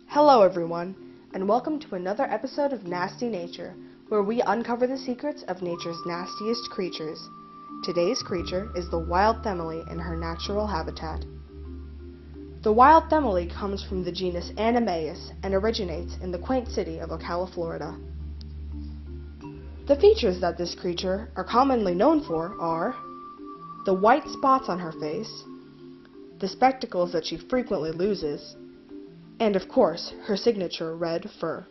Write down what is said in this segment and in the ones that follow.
Hello everyone, and welcome to another episode of Nasty Nature, where we uncover the secrets of nature's nastiest creatures. Today's creature is the wild themely in her natural habitat. The wild themely comes from the genus Animaeus and originates in the quaint city of Ocala, Florida. The features that this creature are commonly known for are the white spots on her face, the spectacles that she frequently loses, and of course, her signature red fur.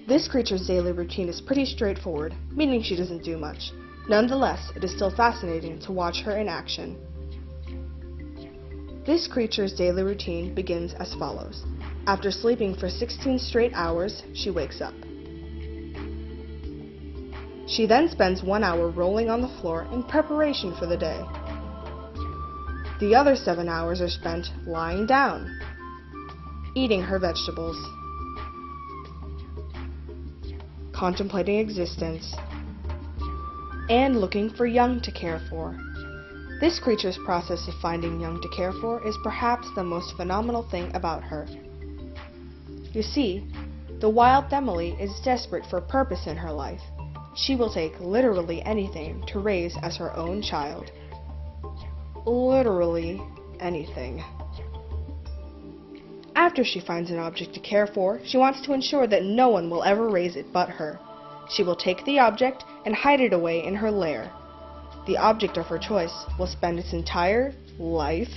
This creature's daily routine is pretty straightforward, meaning she doesn't do much. Nonetheless, it is still fascinating to watch her in action. This creature's daily routine begins as follows. After sleeping for 16 straight hours, she wakes up. She then spends 1 hour rolling on the floor in preparation for the day. The other 7 hours are spent lying down, eating her vegetables, contemplating existence, and looking for young to care for. This creature's process of finding young to care for is perhaps the most phenomenal thing about her. You see, the wild themely is desperate for purpose in her life. She will take literally anything to raise as her own child. Literally anything. After she finds an object to care for, she wants to ensure that no one will ever raise it but her. She will take the object and hide it away in her lair. The object of her choice will spend its entire life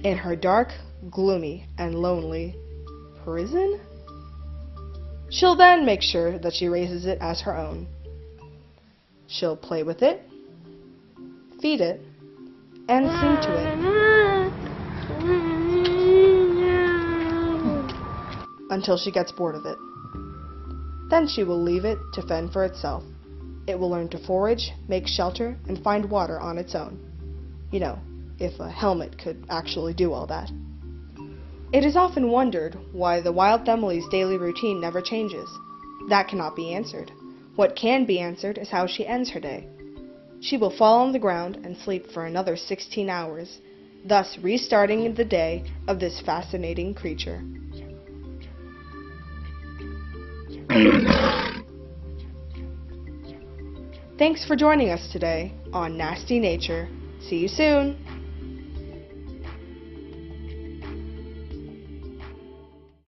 in her dark, gloomy, and lonely prison? She'll then make sure that she raises it as her own. She'll play with it, feed it, and sing to it until she gets bored of it. Then she will leave it to fend for itself. It will learn to forage, make shelter, and find water on its own. You know, if a helmet could actually do all that. It is often wondered why the wild themely's daily routine never changes. That cannot be answered. What can be answered is how she ends her day. She will fall on the ground and sleep for another 16 hours, thus restarting the day of this fascinating creature. Thanks for joining us today on Nasty Nature. See you soon!